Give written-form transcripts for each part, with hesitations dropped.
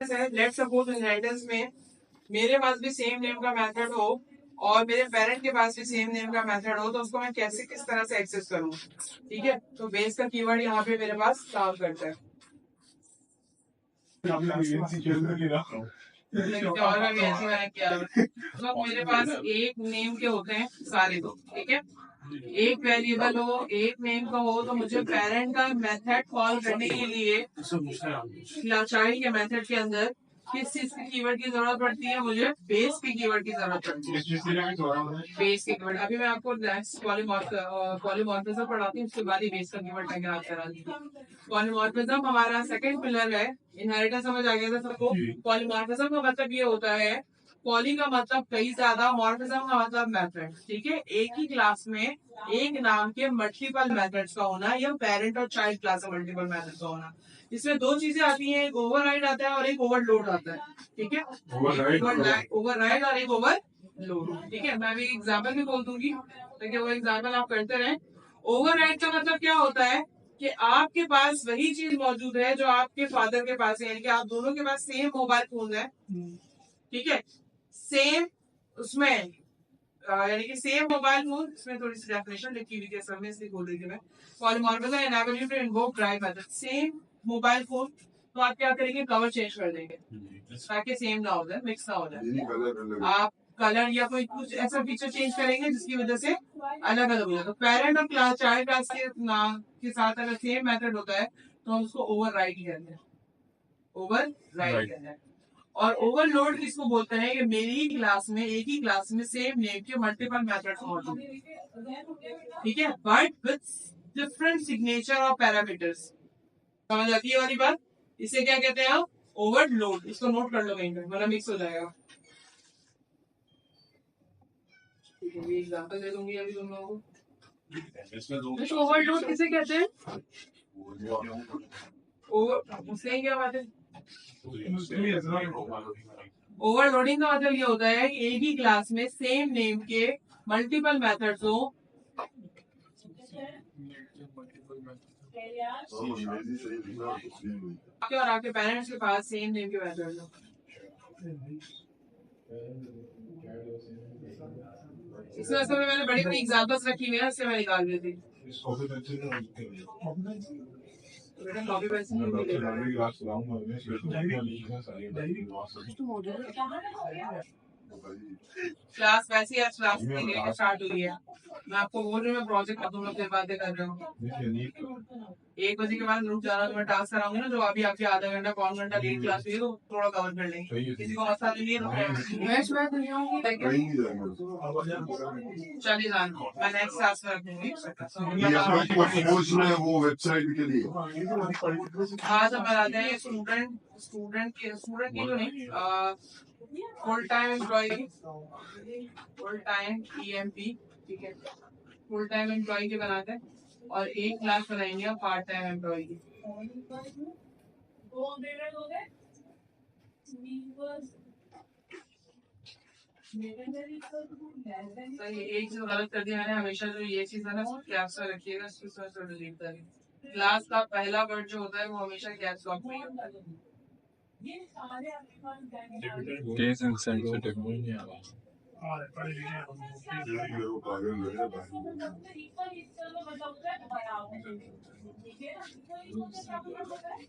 Let's suppose inheritance में मेरे पास भी सेम नेम का मेथड हो और मेरे पेरेंट के पास भी सेम नेम का मेथड हो, तो उसको मैं कैसे किस तरह से एक्सेस करूँ। ठीक है, तो बेस का कीवर्ड यहाँ पे मेरे पास काम करता है। और अभी ऐसी मैंने किया तो मेरे पास एक नेम के होते हैं सारे दो। ठीक है, एक वेरिएबल हो एक नेम का हो, तो मुझे पेरेंट का मेथड कॉल करने के लिए चाइल्ड के मेथड के अंदर किस चीज की कीवर्ड की जरूरत पड़ती है, मुझे बेस की कीवर्ड की जरूरत पड़ती है। बेस की कीवर्ड अभी मैं आपको पॉलीमॉर्फिज्म पढ़ाती हूँ, उसके बाद ही बेस का कीवर्ड मैं याद करा दी। पॉलीमॉर्फिज्म हमारा सेकंड पिलर है। इनहेरिटेंस समझ आ गया था सबको। पॉलीमॉर्फिज्म का मतलब ये होता है, पॉली का मतलब कई ज्यादा, मॉर्फिज्म का मतलब मेथड। ठीक है, एक ही क्लास में एक नाम के मल्टीपल मेथड्स का होना, या पेरेंट और चाइल्ड क्लास में मल्टीपल मेथड्स का होना। इसमें दो चीजें आती हैं, एक ओवरराइड आता है और एक ओवरलोड आता है। ठीक है, ओवरराइड और एक ओवरलोड। ठीक है, मैं अभी एग्जाम्पल भी बोल दूंगी ताकि वो एग्जाम्पल आप करते रहें। ओवरराइड का मतलब क्या होता है कि आपके पास वही चीज मौजूद है जो आपके फादर के पास है, यानी कि आप दोनों के पास सेम मोबाइल फोन है। ठीक है, सेम उसमें यानी कि सेम मोबाइल फोन, इसमें थोड़ी सी डेफिनेशन लिखी हुई है, सब में इसलिए बोल रही थी मैं। Polymorphism enable you to invoke drive method. Same mobile phone, तो आप क्या करेंगे, कवर चेंज कर देंगे ताकि सेम ना हो जाए, मिक्स ना हो जाए। आप कलर या कोई कुछ ऐसा फीचर चेंज करेंगे जिसकी वजह से अलग अलग हो जाए। तो पेरेंट और क्लास चाइल्ड क्लास के नाम के साथ अगर सेम मेथड होता है तो हम उसको ओवरराइड कहते हैं। ओवरराइड कहते हैं। और ओवरलोड किसको बोलते हैं, कि मेरी क्लास में एक ही क्लास में सेम नेम के मल्टीपल मेथड्स मौजूद हैं। ठीक है, बट विथ डिफरेंट सिग्नेचर और पैरामीटर्स। समझ आती है वाली बात। इसे क्या कहते हैं आप, ओवरलोड। इसको नोट कर लो कहीं पे, वरना मिक्स हो जाएगा। एग्जाम्पल दे दूंगी अभी तुम लोगों को। ओवरलोड किसे कहते हैं, ओवर उससे क्या बात है। ओवरलोडिंग का मतलब ये होता है कि एक ही क्लास में सेम नेम के मल्टीपल मेथड्स हो। आपके और आपके पेरेंट्स के पास सेम नेम के मेथड्स हो। इसमें असल में मैंने बड़ी बड़ी एग्जांपल्स रखी हुई है, इससे मैं निकाल दी थी। बेटा कॉपी पेंसिल नहीं मिलेगा। क्लास वैसे ही आज क्लास स्टार्ट हुई है। मैं आपको बोल रही हूँ, मैं प्रोजेक्ट तुम लोग से बातें कर रहे हो। 1 बजे के बाद ग्रुप जाना, तो मैं टास्क कराऊंगी ना, जो अभी आपके आधा घंटा कौन घंटा लेट क्लास हुई है, तो थोड़ा कवर कर लेंगे। किसी को मसला नहीं है चलिए जाना, मैं नेक्स्ट क्लास में रखूंगी। वो वेबसाइट के लिए आज हम बताते हैं स्टूडेंट की तो नहीं, full time employ, full time EMP. ठीक है, फुल टाइम एम्प्लॉय के बनाते हैं, और एक क्लास बनाएंगे पार्ट टाइम एम्प्लॉय की। तो ये एक चीज गलत कर दिया मैंने, हमेशा जो ये चीज है ना वो कैप्स में रखिएगा, इसको डिलीट करिए। क्लास का पहला वर्ड जो होता है वो हमेशा कैप्स लॉक में ही होता है। केस इनसेंसिटिव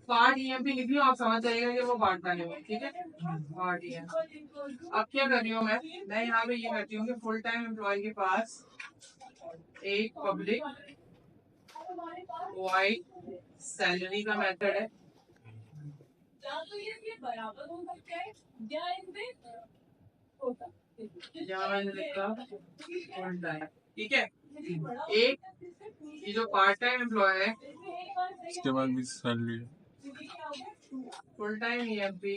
पार्ट ईएमपी लिख लो, आप समझ जाएगा कि वो पार्ट का नहीं है। ठीक है, पार्ट ईएमपी। अब क्या कर रही हूँ मैं यहाँ पे ये करती हूँ कि फुल टाइम एम्प्लॉय के पास एक पब्लिक वाइड सैलरी का मेथड है। जहाँ मैंने लिखा फुल टाइम। ठीक है, एक ये जो पार्ट टाइम एम्प्लॉय है, इसके बाद भी सैलरी फुल टाइम ईएमपी,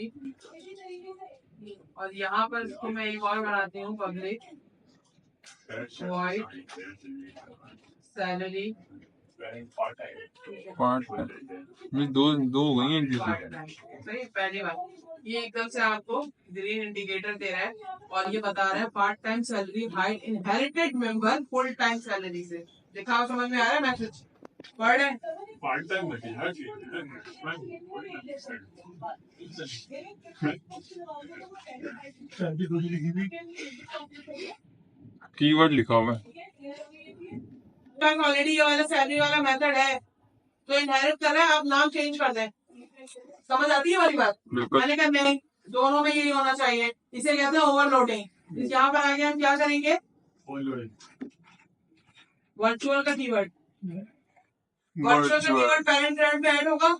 और यहाँ पर इसको मैं एक और बनाती हूँ, पब्लिक वाइड सैलरी पार्ट में दो हो गई हैं सही। पहली बात ये एकदम से आपको ग्रीन इंडिकेटर दे रहा है, और ये बता रहा है part time salary hide inherited member full time salary से। लिखा हुआ समझ में आ रहा है मैसेज। वर्ड है। पार्ट टाइम लगे हर चीज कीवर्ड लिखा हुआ है। ऑलरेडी ये वाला सैलरी वाला मेथड है, तो इनहेरिट कर रहा है, आप नाम चेंज कर दें। समझ आती है वाली बात? बिल्कुल। मैंने कहा नहीं, दोनों में यही होना चाहिए, इसे कहते हैं ओवरलोडिंग। यहाँ पर आगे हम क्या करेंगे, वर्चुअल का कीवर्ड, वर्चुअल का कीवर्ड पेरेंट ग्रांड पे ऐड होगा।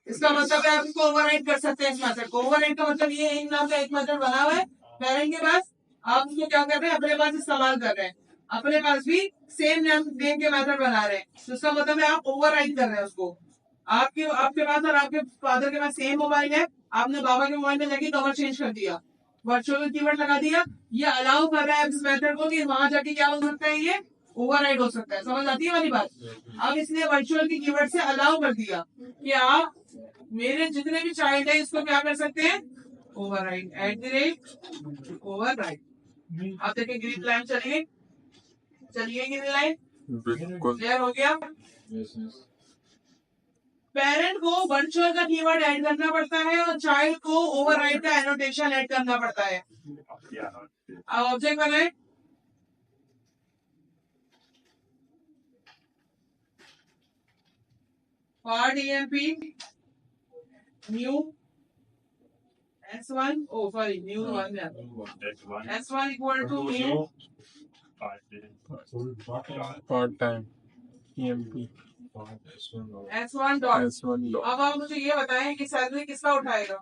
इसका मतलब है आप इसको ओवरराइड कर सकते हैं। इस मेथड को ओवरराइड का मतलब ये एक नाम का एक मेथड बना हुआ है पेरेंट के पास, आप उसको क्या कर रहे हैं, अपने पास इस्तेमाल कर रहे हैं, अपने पास भी सेम नेम के मेथड बना रहे हैं। तो इसका मतलब है आप ओवरराइड कर रहे हैं उसको। आपके आपके पास और आपके फादर के पास सेम मोबाइल है, आपने बाबा के मोबाइल में जाके कवर चेंज कर दिया, वर्चुअल कीवर्ड लगा दिया, ये अलाउ कर रहा है इस मेथड को कि वहां जाके क्या हो सकता है, ये ओवरराइड हो सकता है। समझ आती है वाली बात? अब इसने वर्चुअल की कीवर्ड से अलाउ कर दिया कि आप मेरे जितने भी चाइल्ड है इसको क्या कर सकते हैं, ओवरराइड, ओवरराइड। आप देखिए ग्रीन लाइन चलिए, चलिए ग्रीन लाइन बिल्कुल। क्लियर हो गया। पेरेंट को वर्चुअल का कीवर्ड ऐड करना पड़ता है और चाइल्ड को ओवरराइड का एनोटेशन ऐड करना पड़ता है। अब ऑब्जेक्ट बनाए, for DMP new S1, oh sorry, new one, S1 equal to new part time EMP S1 dot. S1 dot अब आप मुझे ये बताएं कि सैलरी किसका उठाएगा,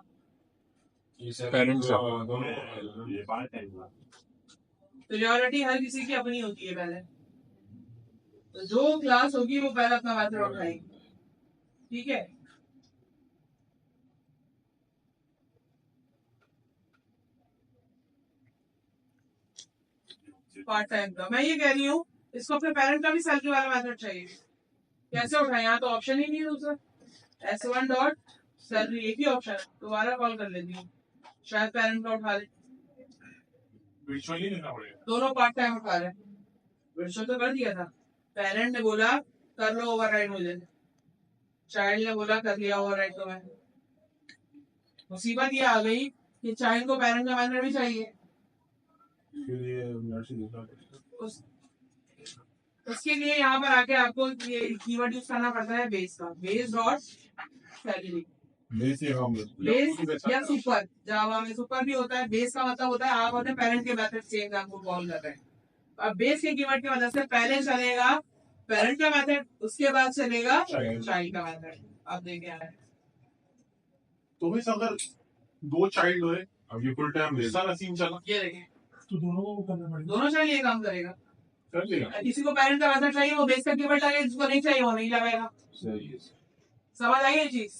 पेरेंट्स प्रियोरिटी हर किसी की अपनी होती है। पहले तो जो क्लास होगी वो पहले अपना मेथड उठाएगी, ठीक है। पार्ट टाइम का मैं ये कह रही हूँ, इसको अपने पेरेंट का भी सैलरी वाला मेथड चाहिए। कैसे उठाए, यहाँ तो ऑप्शन ही नहीं है दूसरा। S1 डॉट सैलरी, एक ही ऑप्शन, दोबारा कॉल कर लेती हूँ, शायद पेरेंट का उठा ले। दोनों पार्ट टाइम उठा रहे, वर्चुअल तो कर दिया था, पेरेंट ने बोला कर लो ओवरराइड, मुझे चाइल्ड ने बोला कर लिया ओवरराइड। तो मैं मुसीबत ये आ गई कि चाइल्ड को पेरेंट का मेथड भी चाहिए। उसके लिए यहाँ पर आके आपको ये कीवर्ड यूज करना पड़ता है बेस का, बेस डॉट सैलरी। बेस या सुपर, जावा में सुपर भी होता है। बेस का मतलब होता है आप अपने पेरेंट के मेथड चेंज आपको कॉल कर रहे हैं। अब बेस के कीवर्ड की वजह से पहले चलेगा पेरेंट का मेथड, उसके बाद चलेगा चाइल्ड का मेथड। अब देखिए तो भी अगर दो चाइल्ड है, अब ये फुल टाइम सारा सीन चला, ये देखें, तो दोनों को करना पड़ेगा, दोनों चाहिए ये काम करेगा, कर लेगा। किसी को पेरेंट का मेथड चाहिए वो बेस का कीवर्ड लगेगा, जिसको नहीं चाहिए वो नहीं लगाएगा। समझ आई ये चीज?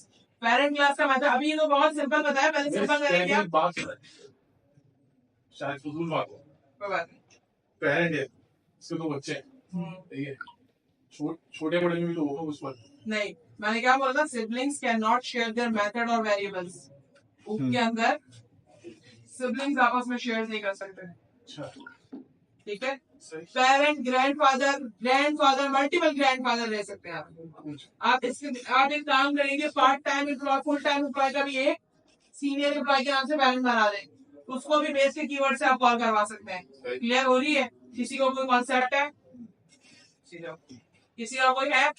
पेरेंट क्लास का मेथड अभी तो बहुत सिंपल बताया, पहले सिंपल करेंगे आप। बात शायद फजूल बात हो, कोई बात नहीं। पेरेंट है, इसके दो बच्चे हैं, ठीक है, छोटे बड़े में भी तो होगा उस पर। नहीं, मैंने क्या बोला था, siblings can not share their method और वेरिएबल्स। उसके अंदर सिबलिंग्स आपस में शेयर नहीं कर सकते, ठीक है। पेरेंट, ग्रैंडफादर, मल्टीपल ग्रैंडफादर रह सकते हैं आप एक काम करेंगे, part time employ, full time employ का भी एक सीनियर एम्प्लॉय के नाम से पेरेंट बना दें, उसको भी बेस के कीवर्ड से आप कॉल करवा सकते हैं। क्लियर हो रही है? किसी को कोई कॉन्सेप्ट है, किसी का कोई है?